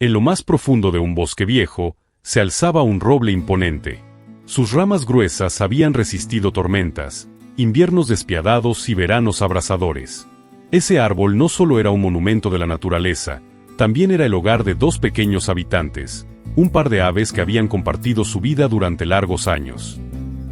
En lo más profundo de un bosque viejo, se alzaba un roble imponente. Sus ramas gruesas habían resistido tormentas, inviernos despiadados y veranos abrasadores. Ese árbol no solo era un monumento de la naturaleza, también era el hogar de dos pequeños habitantes, un par de aves que habían compartido su vida durante largos años.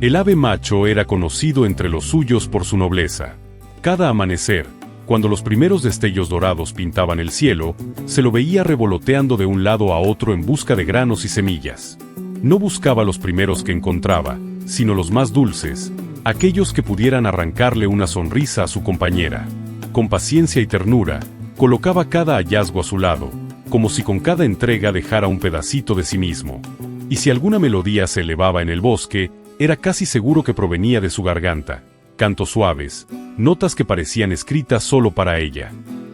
El ave macho era conocido entre los suyos por su nobleza. Cada amanecer, cuando los primeros destellos dorados pintaban el cielo, se lo veía revoloteando de un lado a otro en busca de granos y semillas. No buscaba los primeros que encontraba, sino los más dulces, aquellos que pudieran arrancarle una sonrisa a su compañera. Con paciencia y ternura, colocaba cada hallazgo a su lado, como si con cada entrega dejara un pedacito de sí mismo. Y si alguna melodía se elevaba en el bosque, era casi seguro que provenía de su garganta. Cantos suaves, notas que parecían escritas solo para ella.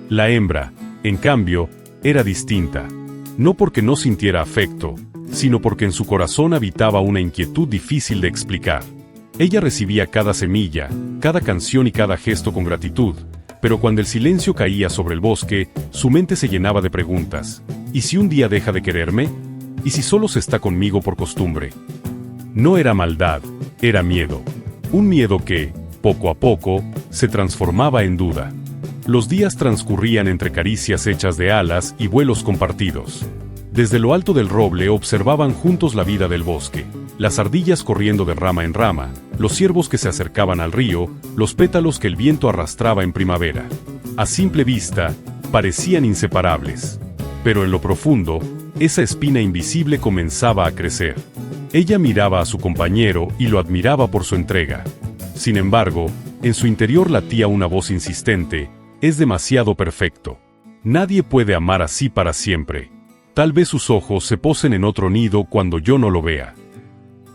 La hembra, en cambio, era distinta. No porque no sintiera afecto, sino porque en su corazón habitaba una inquietud difícil de explicar. Ella recibía cada semilla, cada canción y cada gesto con gratitud, pero cuando el silencio caía sobre el bosque, su mente se llenaba de preguntas. ¿Y si un día deja de quererme? ¿Y si solo se está conmigo por costumbre? No era maldad, era miedo. Un miedo que, poco a poco, se transformaba en duda. Los días transcurrían entre caricias hechas de alas y vuelos compartidos. Desde lo alto del roble observaban juntos la vida del bosque, las ardillas corriendo de rama en rama, los ciervos que se acercaban al río, los pétalos que el viento arrastraba en primavera. A simple vista, parecían inseparables. Pero en lo profundo, esa espina invisible comenzaba a crecer. Ella miraba a su compañero y lo admiraba por su entrega. Sin embargo, en su interior latía una voz insistente: es demasiado perfecto. Nadie puede amar así para siempre. Tal vez sus ojos se posen en otro nido cuando yo no lo vea.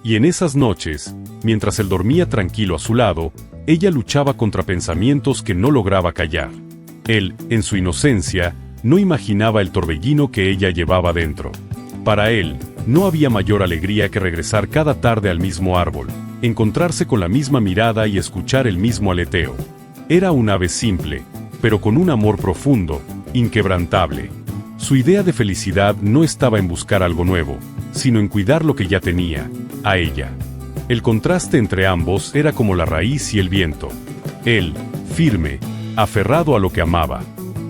Y en esas noches, mientras él dormía tranquilo a su lado, ella luchaba contra pensamientos que no lograba callar. Él, en su inocencia, no imaginaba el torbellino que ella llevaba dentro. Para él, no había mayor alegría que regresar cada tarde al mismo árbol, encontrarse con la misma mirada y escuchar el mismo aleteo. Era un ave simple, pero con un amor profundo, inquebrantable. Su idea de felicidad no estaba en buscar algo nuevo, sino en cuidar lo que ya tenía, a ella. El contraste entre ambos era como la raíz y el viento. Él, firme, aferrado a lo que amaba.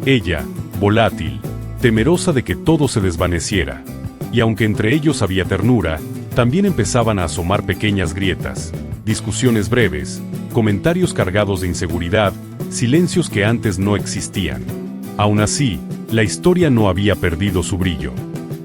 Ella, volátil, temerosa de que todo se desvaneciera. Y aunque entre ellos había ternura, también empezaban a asomar pequeñas grietas, discusiones breves, comentarios cargados de inseguridad, silencios que antes no existían. Aún así, la historia no había perdido su brillo.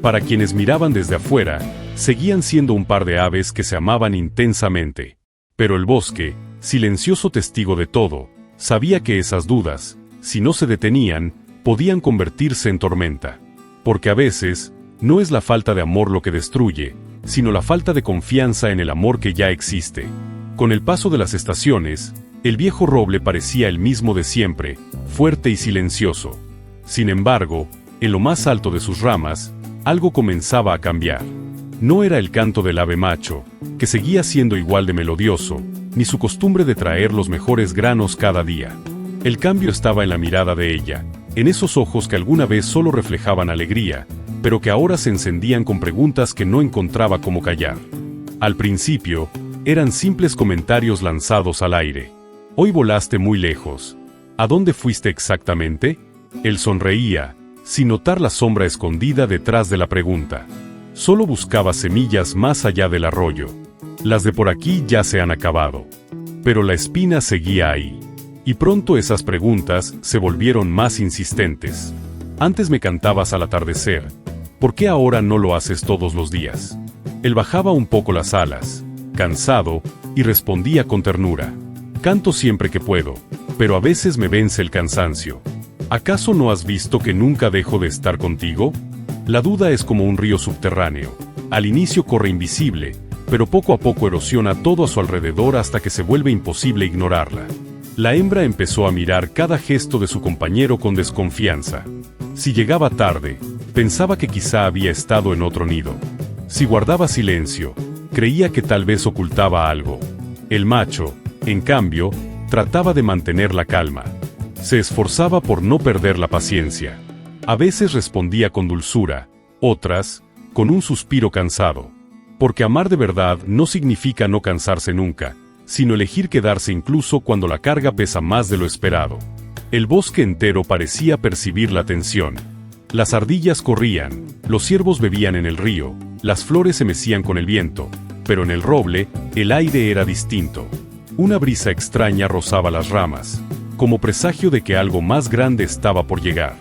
Para quienes miraban desde afuera, seguían siendo un par de aves que se amaban intensamente. Pero el bosque, silencioso testigo de todo, sabía que esas dudas, si no se detenían, podían convertirse en tormenta. Porque a veces, no es la falta de amor lo que destruye, sino la falta de confianza en el amor que ya existe. Con el paso de las estaciones, el viejo roble parecía el mismo de siempre, fuerte y silencioso. Sin embargo, en lo más alto de sus ramas, algo comenzaba a cambiar. No era el canto del ave macho, que seguía siendo igual de melodioso, ni su costumbre de traer los mejores granos cada día. El cambio estaba en la mirada de ella, en esos ojos que alguna vez solo reflejaban alegría, pero que ahora se encendían con preguntas que no encontraba cómo callar. Al principio, eran simples comentarios lanzados al aire. Hoy volaste muy lejos. ¿A dónde fuiste exactamente? Él sonreía, sin notar la sombra escondida detrás de la pregunta. Solo buscaba semillas más allá del arroyo. Las de por aquí ya se han acabado. Pero la espina seguía ahí. Y pronto esas preguntas se volvieron más insistentes. Antes me cantabas al atardecer. ¿Por qué ahora no lo haces todos los días? Él bajaba un poco las alas, cansado, y respondía con ternura. Canto siempre que puedo, pero a veces me vence el cansancio. ¿Acaso no has visto que nunca dejo de estar contigo? La duda es como un río subterráneo. Al inicio corre invisible, pero poco a poco erosiona todo a su alrededor hasta que se vuelve imposible ignorarla. La hembra empezó a mirar cada gesto de su compañero con desconfianza. Si llegaba tarde, pensaba que quizá había estado en otro nido. Si guardaba silencio, creía que tal vez ocultaba algo. El macho, en cambio, trataba de mantener la calma. Se esforzaba por no perder la paciencia. A veces respondía con dulzura, Otras, con un suspiro cansado. Porque amar de verdad no significa no cansarse nunca, sino elegir quedarse incluso cuando la carga pesa más de lo esperado. El bosque entero parecía percibir la tensión. Las ardillas corrían, los ciervos bebían en el río, las flores se mecían con el viento, pero en el roble, el aire era distinto. Una brisa extraña rozaba las ramas, como presagio de que algo más grande estaba por llegar.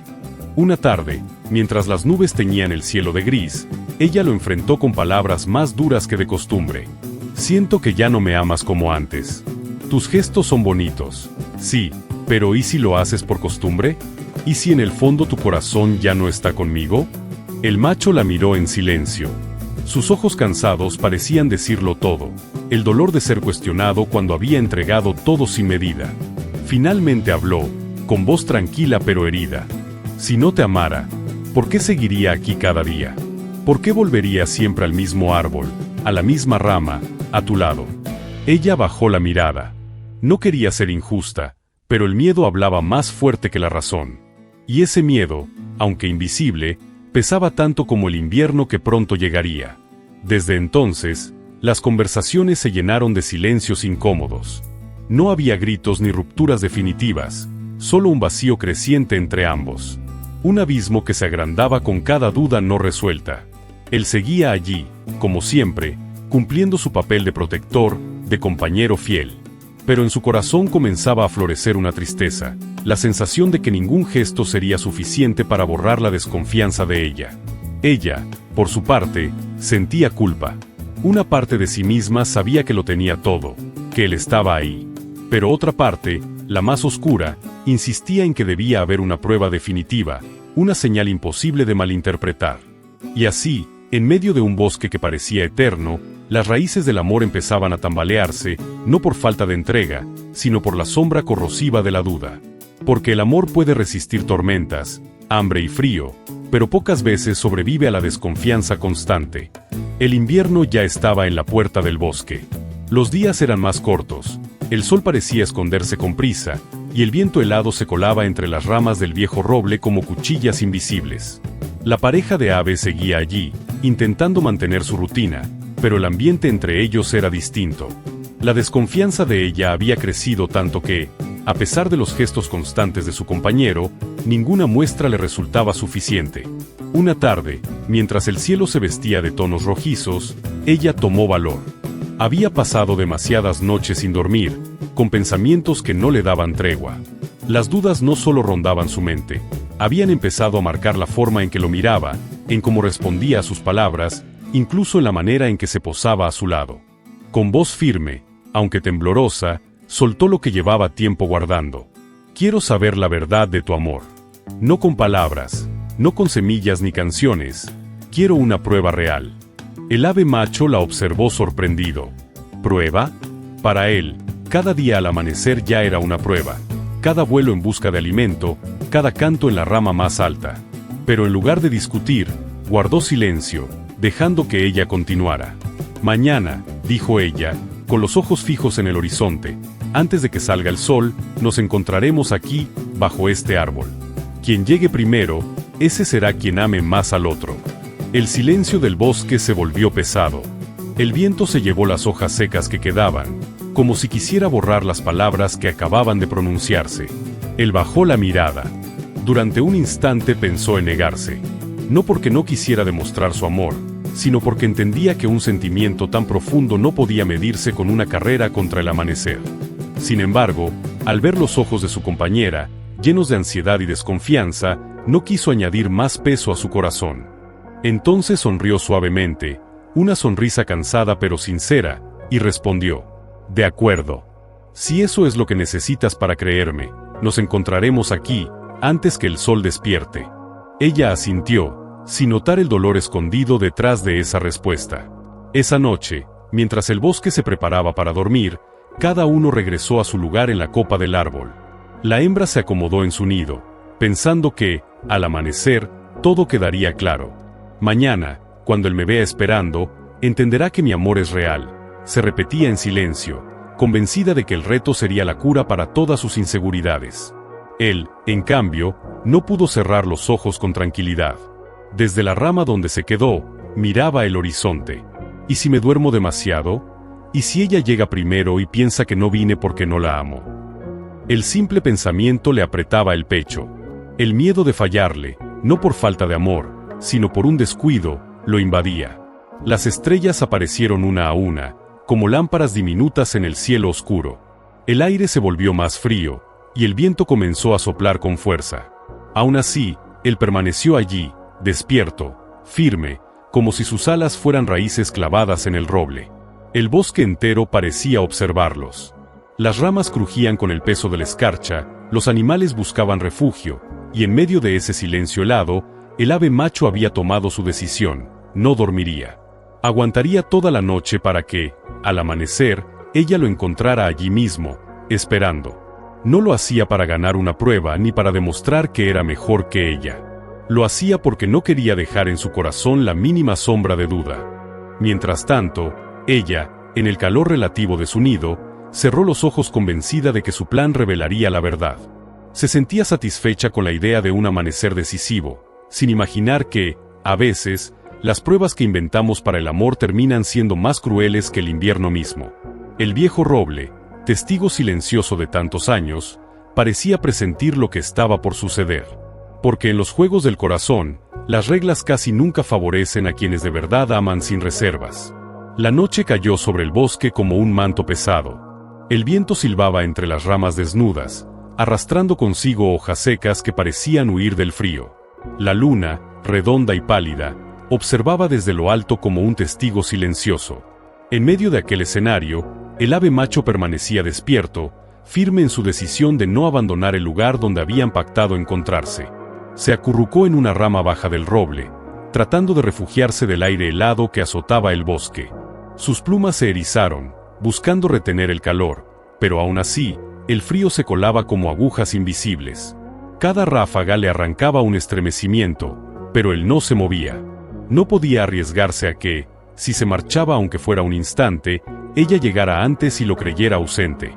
Una tarde, mientras las nubes teñían el cielo de gris, ella lo enfrentó con palabras más duras que de costumbre. Siento que ya no me amas como antes. Tus gestos son bonitos, sí, pero ¿y si lo haces por costumbre? ¿Y si en el fondo tu corazón ya no está conmigo? El macho la miró en silencio. Sus ojos cansados parecían decirlo todo, el dolor de ser cuestionado cuando había entregado todo sin medida. Finalmente habló, con voz tranquila pero herida. Si no te amara, ¿por qué seguiría aquí cada día? ¿Por qué volvería siempre al mismo árbol, a la misma rama, a tu lado? Ella bajó la mirada. No quería ser injusta, pero el miedo hablaba más fuerte que la razón. Y ese miedo, aunque invisible, pesaba tanto como el invierno que pronto llegaría. Desde entonces, las conversaciones se llenaron de silencios incómodos. No había gritos ni rupturas definitivas, solo un vacío creciente entre ambos. Un abismo que se agrandaba con cada duda no resuelta. Él seguía allí, como siempre, cumpliendo su papel de protector, de compañero fiel. Pero en su corazón comenzaba a florecer una tristeza, la sensación de que ningún gesto sería suficiente para borrar la desconfianza de ella. Ella, por su parte, sentía culpa. Una parte de sí misma sabía que lo tenía todo, que él estaba ahí. Pero otra parte, la más oscura, insistía en que debía haber una prueba definitiva, una señal imposible de malinterpretar. Y así, en medio de un bosque que parecía eterno, las raíces del amor empezaban a tambalearse, no por falta de entrega, sino por la sombra corrosiva de la duda. Porque el amor puede resistir tormentas, hambre y frío, pero pocas veces sobrevive a la desconfianza constante. El invierno ya estaba en la puerta del bosque. Los días eran más cortos, el sol parecía esconderse con prisa, y el viento helado se colaba entre las ramas del viejo roble como cuchillas invisibles. La pareja de aves seguía allí, intentando mantener su rutina, pero el ambiente entre ellos era distinto. La desconfianza de ella había crecido tanto que, a pesar de los gestos constantes de su compañero, ninguna muestra le resultaba suficiente. Una tarde, mientras el cielo se vestía de tonos rojizos, ella tomó valor. Había pasado demasiadas noches sin dormir, con pensamientos que no le daban tregua. Las dudas no solo rondaban su mente, habían empezado a marcar la forma en que lo miraba, en cómo respondía a sus palabras, incluso en la manera en que se posaba a su lado. Con voz firme, aunque temblorosa, soltó lo que llevaba tiempo guardando. Quiero saber la verdad de tu amor. No con palabras, no con semillas ni canciones, quiero una prueba real. El ave macho la observó sorprendido. ¿Prueba? Para él, cada día al amanecer ya era una prueba. Cada vuelo en busca de alimento, cada canto en la rama más alta. Pero en lugar de discutir, guardó silencio, dejando que ella continuara. Mañana, dijo ella, con los ojos fijos en el horizonte, antes de que salga el sol, nos encontraremos aquí, bajo este árbol. Quien llegue primero, ese será quien ame más al otro. El silencio del bosque se volvió pesado. El viento se llevó las hojas secas que quedaban, como si quisiera borrar las palabras que acababan de pronunciarse. Él bajó la mirada. Durante un instante pensó en negarse. No porque no quisiera demostrar su amor, sino porque entendía que un sentimiento tan profundo no podía medirse con una carrera contra el amanecer. Sin embargo, al ver los ojos de su compañera, llenos de ansiedad y desconfianza, no quiso añadir más peso a su corazón. Entonces sonrió suavemente, una sonrisa cansada pero sincera, y respondió: «De acuerdo. Si eso es lo que necesitas para creerme, nos encontraremos aquí, antes que el sol despierte». Ella asintió, sin notar el dolor escondido detrás de esa respuesta. Esa noche, mientras el bosque se preparaba para dormir, cada uno regresó a su lugar en la copa del árbol. La hembra se acomodó en su nido, pensando que, al amanecer, todo quedaría claro. Mañana, cuando él me vea esperando, entenderá que mi amor es real. Se repetía en silencio, convencida de que el reto sería la cura para todas sus inseguridades. Él, en cambio, no pudo cerrar los ojos con tranquilidad. Desde la rama donde se quedó, miraba el horizonte. ¿Y si me duermo demasiado? ¿Y si ella llega primero y piensa que no vine porque no la amo? El simple pensamiento le apretaba el pecho. El miedo de fallarle, no por falta de amor, sino por un descuido, lo invadía. Las estrellas aparecieron una a una, como lámparas diminutas en el cielo oscuro. El aire se volvió más frío, y el viento comenzó a soplar con fuerza. Aún así, él permaneció allí, despierto, firme, como si sus alas fueran raíces clavadas en el roble. El bosque entero parecía observarlos. Las ramas crujían con el peso de la escarcha, los animales buscaban refugio, y en medio de ese silencio helado, el ave macho había tomado su decisión: no dormiría. Aguantaría toda la noche para que, al amanecer, ella lo encontrara allí mismo, esperando. No lo hacía para ganar una prueba ni para demostrar que era mejor que ella. Lo hacía porque no quería dejar en su corazón la mínima sombra de duda. Mientras tanto, ella, en el calor relativo de su nido, cerró los ojos convencida de que su plan revelaría la verdad. Se sentía satisfecha con la idea de un amanecer decisivo, sin imaginar que, a veces, las pruebas que inventamos para el amor terminan siendo más crueles que el invierno mismo. El viejo roble, testigo silencioso de tantos años, parecía presentir lo que estaba por suceder. Porque en los juegos del corazón, las reglas casi nunca favorecen a quienes de verdad aman sin reservas. La noche cayó sobre el bosque como un manto pesado. El viento silbaba entre las ramas desnudas, arrastrando consigo hojas secas que parecían huir del frío. La luna, redonda y pálida, observaba desde lo alto como un testigo silencioso. En medio de aquel escenario, el ave macho permanecía despierto, firme en su decisión de no abandonar el lugar donde habían pactado encontrarse. Se acurrucó en una rama baja del roble, tratando de refugiarse del aire helado que azotaba el bosque. Sus plumas se erizaron, buscando retener el calor, pero aún así, el frío se colaba como agujas invisibles. Cada ráfaga le arrancaba un estremecimiento, pero él no se movía. No podía arriesgarse a que, si se marchaba aunque fuera un instante, ella llegara antes y lo creyera ausente.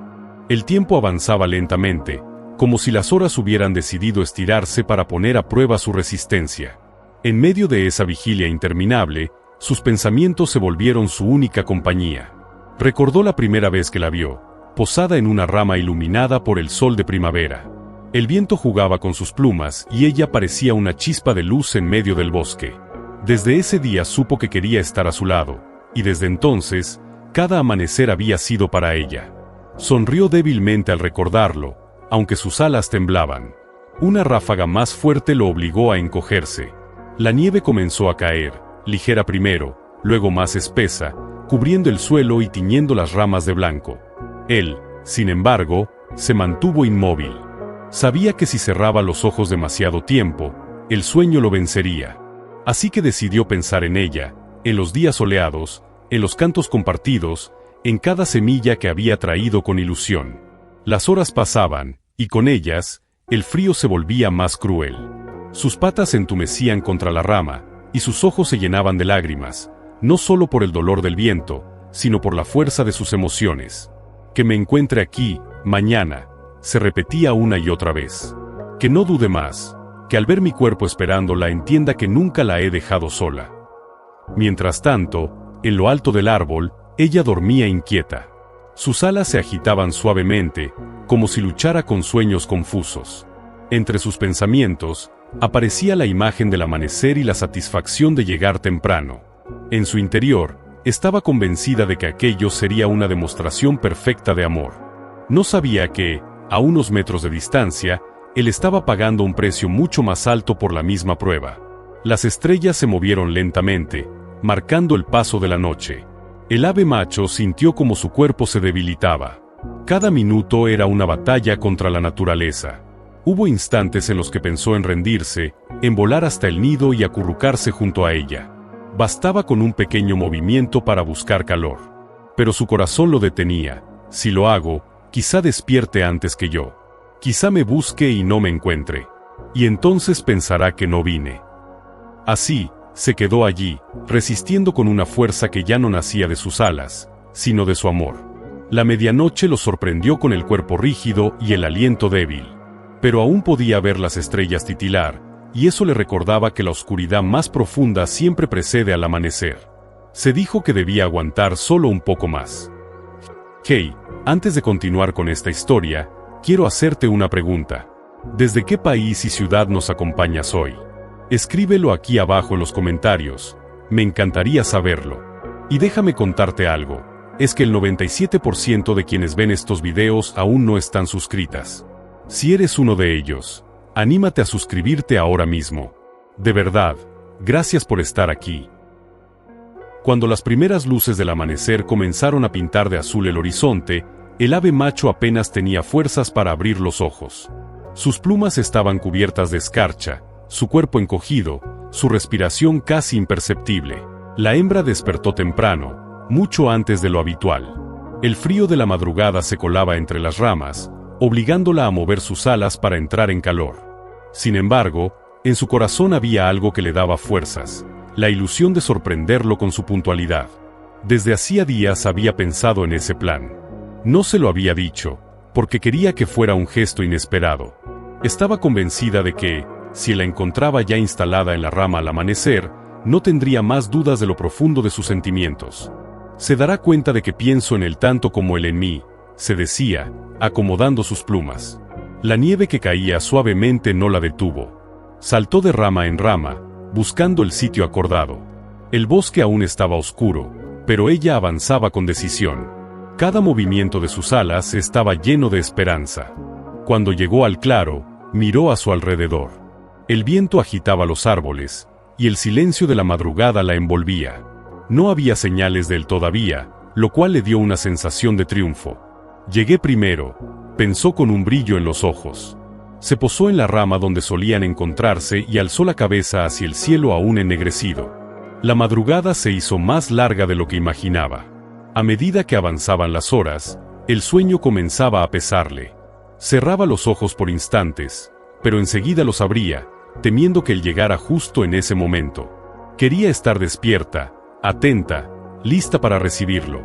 El tiempo avanzaba lentamente, como si las horas hubieran decidido estirarse para poner a prueba su resistencia. En medio de esa vigilia interminable, sus pensamientos se volvieron su única compañía. Recordó la primera vez que la vio, posada en una rama iluminada por el sol de primavera. El viento jugaba con sus plumas y ella parecía una chispa de luz en medio del bosque. Desde ese día supo que quería estar a su lado, y desde entonces, cada amanecer había sido para ella. Sonrió débilmente al recordarlo, aunque sus alas temblaban. Una ráfaga más fuerte lo obligó a encogerse. La nieve comenzó a caer, ligera primero, luego más espesa, cubriendo el suelo y tiñendo las ramas de blanco. Él, sin embargo, se mantuvo inmóvil. Sabía que si cerraba los ojos demasiado tiempo, el sueño lo vencería. Así que decidió pensar en ella, en los días soleados, en los cantos compartidos, en cada semilla que había traído con ilusión. Las horas pasaban, y con ellas, el frío se volvía más cruel. Sus patas se entumecían contra la rama, y sus ojos se llenaban de lágrimas, no solo por el dolor del viento, sino por la fuerza de sus emociones. Que me encuentre aquí, mañana, se repetía una y otra vez. Que no dude más, que al ver mi cuerpo esperándola entienda que nunca la he dejado sola. Mientras tanto, en lo alto del árbol, ella dormía inquieta. Sus alas se agitaban suavemente, como si luchara con sueños confusos. Entre sus pensamientos, aparecía la imagen del amanecer y la satisfacción de llegar temprano. En su interior, estaba convencida de que aquello sería una demostración perfecta de amor. No sabía que, a unos metros de distancia, él estaba pagando un precio mucho más alto por la misma prueba. Las estrellas se movieron lentamente, marcando el paso de la noche. El ave macho sintió como su cuerpo se debilitaba. Cada minuto era una batalla contra la naturaleza. Hubo instantes en los que pensó en rendirse, en volar hasta el nido y acurrucarse junto a ella. Bastaba con un pequeño movimiento para buscar calor. Pero su corazón lo detenía. Si lo hago, quizá despierte antes que yo. Quizá me busque y no me encuentre. Y entonces pensará que no vine. Así, se quedó allí, resistiendo con una fuerza que ya no nacía de sus alas, sino de su amor. La medianoche lo sorprendió con el cuerpo rígido y el aliento débil. Pero aún podía ver las estrellas titilar, y eso le recordaba que la oscuridad más profunda siempre precede al amanecer. Se dijo que debía aguantar solo un poco más. Hey, antes de continuar con esta historia, quiero hacerte una pregunta. ¿Desde qué país y ciudad nos acompañas hoy? Escríbelo aquí abajo en los comentarios, me encantaría saberlo. Y déjame contarte algo, es que el 97% de quienes ven estos videos aún no están suscritas. Si eres uno de ellos, anímate a suscribirte ahora mismo. De verdad, gracias por estar aquí. Cuando las primeras luces del amanecer comenzaron a pintar de azul el horizonte, el ave macho apenas tenía fuerzas para abrir los ojos. Sus plumas estaban cubiertas de escarcha, su cuerpo encogido, su respiración casi imperceptible. La hembra despertó temprano, mucho antes de lo habitual. El frío de la madrugada se colaba entre las ramas, obligándola a mover sus alas para entrar en calor. Sin embargo, en su corazón había algo que le daba fuerzas, la ilusión de sorprenderlo con su puntualidad. Desde hacía días había pensado en ese plan. No se lo había dicho, porque quería que fuera un gesto inesperado. Estaba convencida de que, si la encontraba ya instalada en la rama al amanecer, no tendría más dudas de lo profundo de sus sentimientos. Se dará cuenta de que pienso en él tanto como él en mí, se decía, acomodando sus plumas. La nieve que caía suavemente no la detuvo. Saltó de rama en rama, buscando el sitio acordado. El bosque aún estaba oscuro, pero ella avanzaba con decisión. Cada movimiento de sus alas estaba lleno de esperanza. Cuando llegó al claro, miró a su alrededor. El viento agitaba los árboles, y el silencio de la madrugada la envolvía. No había señales de él todavía, lo cual le dio una sensación de triunfo. Llegué primero, pensó con un brillo en los ojos. Se posó en la rama donde solían encontrarse y alzó la cabeza hacia el cielo aún ennegrecido. La madrugada se hizo más larga de lo que imaginaba. A medida que avanzaban las horas, el sueño comenzaba a pesarle. Cerraba los ojos por instantes, pero enseguida los abría, temiendo que él llegara justo en ese momento. Quería estar despierta, atenta, lista para recibirlo.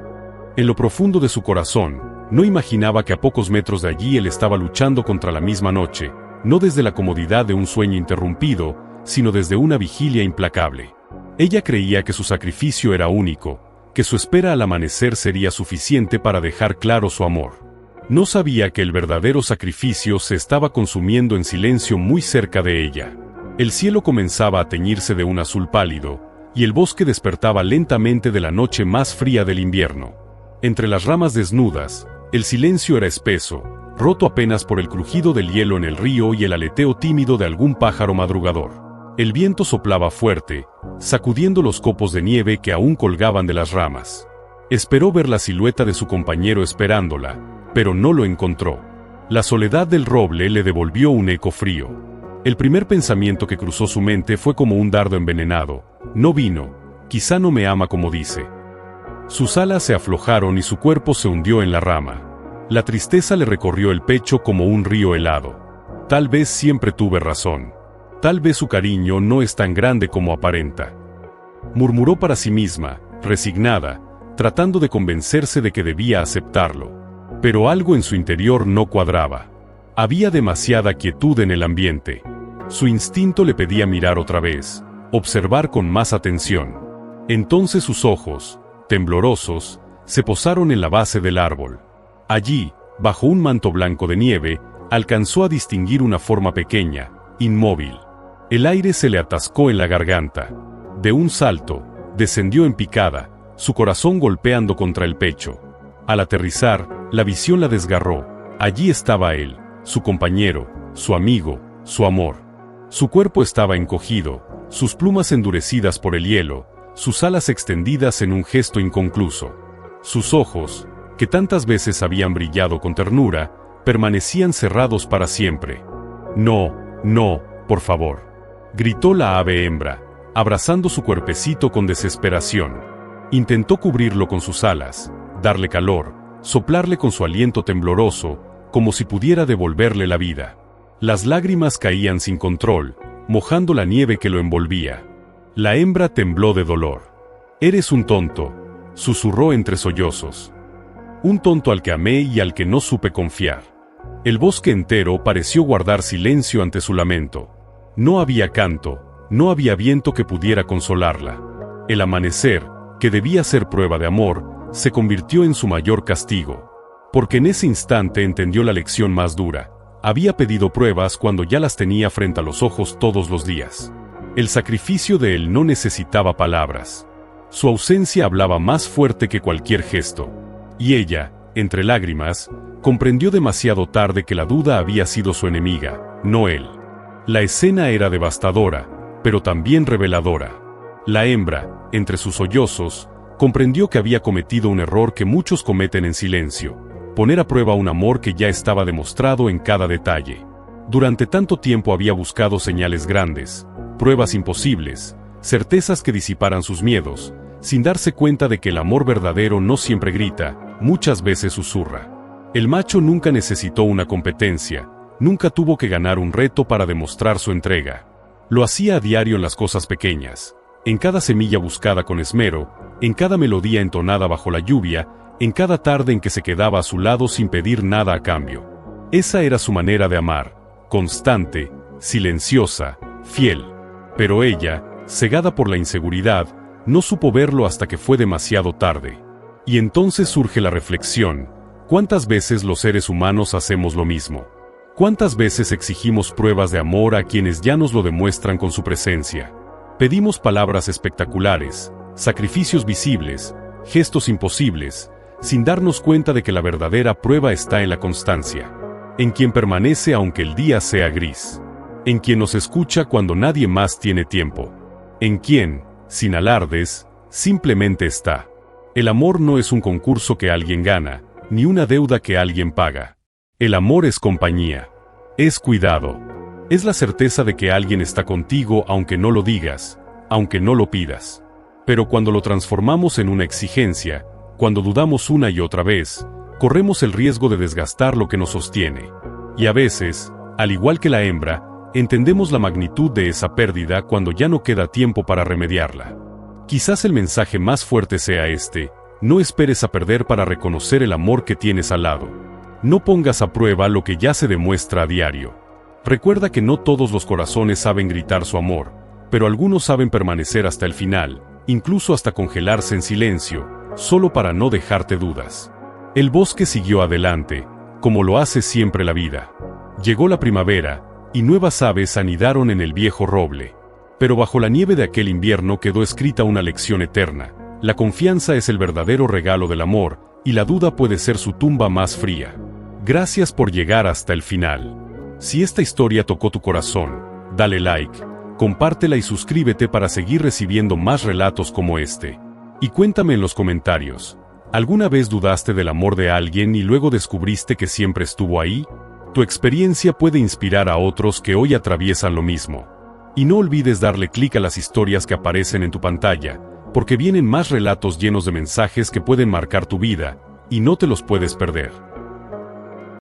En lo profundo de su corazón, no imaginaba que a pocos metros de allí él estaba luchando contra la misma noche, no desde la comodidad de un sueño interrumpido, sino desde una vigilia implacable. Ella creía que su sacrificio era único, que su espera al amanecer sería suficiente para dejar claro su amor. No sabía que el verdadero sacrificio se estaba consumiendo en silencio muy cerca de ella. El cielo comenzaba a teñirse de un azul pálido, y el bosque despertaba lentamente de la noche más fría del invierno. Entre las ramas desnudas, el silencio era espeso, roto apenas por el crujido del hielo en el río y el aleteo tímido de algún pájaro madrugador. El viento soplaba fuerte, sacudiendo los copos de nieve que aún colgaban de las ramas. Esperó ver la silueta de su compañero esperándola, pero no lo encontró. La soledad del roble le devolvió un eco frío. El primer pensamiento que cruzó su mente fue como un dardo envenenado. No vino, quizá no me ama como dice. Sus alas se aflojaron y su cuerpo se hundió en la rama. La tristeza le recorrió el pecho como un río helado. Tal vez siempre tuve razón. Tal vez su cariño no es tan grande como aparenta. Murmuró para sí misma, resignada, tratando de convencerse de que debía aceptarlo. Pero algo en su interior no cuadraba. Había demasiada quietud en el ambiente. Su instinto le pedía mirar otra vez, observar con más atención. Entonces sus ojos, temblorosos, se posaron en la base del árbol. Allí, bajo un manto blanco de nieve, alcanzó a distinguir una forma pequeña, inmóvil. El aire se le atascó en la garganta. De un salto, descendió en picada, su corazón golpeando contra el pecho. Al aterrizar, la visión la desgarró. Allí estaba él, su compañero, su amigo, su amor. Su cuerpo estaba encogido, sus plumas endurecidas por el hielo, sus alas extendidas en un gesto inconcluso. Sus ojos, que tantas veces habían brillado con ternura, permanecían cerrados para siempre. No, no, por favor, gritó la ave hembra, abrazando su cuerpecito con desesperación. Intentó cubrirlo con sus alas, darle calor, soplarle con su aliento tembloroso, como si pudiera devolverle la vida. Las lágrimas caían sin control, mojando la nieve que lo envolvía. La hembra tembló de dolor. «Eres un tonto», susurró entre sollozos. «Un tonto al que amé y al que no supe confiar». El bosque entero pareció guardar silencio ante su lamento. No había canto, no había viento que pudiera consolarla. El amanecer, que debía ser prueba de amor, se convirtió en su mayor castigo. Porque en ese instante entendió la lección más dura. Había pedido pruebas cuando ya las tenía frente a los ojos todos los días. El sacrificio de él no necesitaba palabras. Su ausencia hablaba más fuerte que cualquier gesto. Y ella, entre lágrimas, comprendió demasiado tarde que la duda había sido su enemiga, no él. La escena era devastadora, pero también reveladora. La hembra, entre sus sollozos, comprendió que había cometido un error que muchos cometen en silencio: poner a prueba un amor que ya estaba demostrado en cada detalle. Durante tanto tiempo había buscado señales grandes, pruebas imposibles, certezas que disiparan sus miedos, sin darse cuenta de que el amor verdadero no siempre grita, muchas veces susurra. El macho nunca necesitó una competencia, nunca tuvo que ganar un reto para demostrar su entrega. Lo hacía a diario en las cosas pequeñas, en cada semilla buscada con esmero, en cada melodía entonada bajo la lluvia, en cada tarde en que se quedaba a su lado sin pedir nada a cambio. Esa era su manera de amar, constante, silenciosa, fiel. Pero ella, cegada por la inseguridad, no supo verlo hasta que fue demasiado tarde. Y entonces surge la reflexión: ¿cuántas veces los seres humanos hacemos lo mismo? ¿Cuántas veces exigimos pruebas de amor a quienes ya nos lo demuestran con su presencia? Pedimos palabras espectaculares, sacrificios visibles, gestos imposibles, sin darnos cuenta de que la verdadera prueba está en la constancia, en quien permanece aunque el día sea gris, en quien nos escucha cuando nadie más tiene tiempo, en quien, sin alardes, simplemente está. El amor no es un concurso que alguien gana, ni una deuda que alguien paga. El amor es compañía, es cuidado, es la certeza de que alguien está contigo aunque no lo digas, aunque no lo pidas. Pero cuando lo transformamos en una exigencia, cuando dudamos una y otra vez, corremos el riesgo de desgastar lo que nos sostiene. Y a veces, al igual que la hembra, entendemos la magnitud de esa pérdida cuando ya no queda tiempo para remediarla. Quizás el mensaje más fuerte sea este: no esperes a perder para reconocer el amor que tienes al lado. No pongas a prueba lo que ya se demuestra a diario. Recuerda que no todos los corazones saben gritar su amor, pero algunos saben permanecer hasta el final, incluso hasta congelarse en silencio, solo para no dejarte dudas. El bosque siguió adelante, como lo hace siempre la vida. Llegó la primavera, y nuevas aves anidaron en el viejo roble. Pero bajo la nieve de aquel invierno quedó escrita una lección eterna: la confianza es el verdadero regalo del amor, y la duda puede ser su tumba más fría. Gracias por llegar hasta el final. Si esta historia tocó tu corazón, dale like, compártela y suscríbete para seguir recibiendo más relatos como este. Y cuéntame en los comentarios: ¿alguna vez dudaste del amor de alguien y luego descubriste que siempre estuvo ahí? Tu experiencia puede inspirar a otros que hoy atraviesan lo mismo. Y no olvides darle clic a las historias que aparecen en tu pantalla, porque vienen más relatos llenos de mensajes que pueden marcar tu vida, y no te los puedes perder.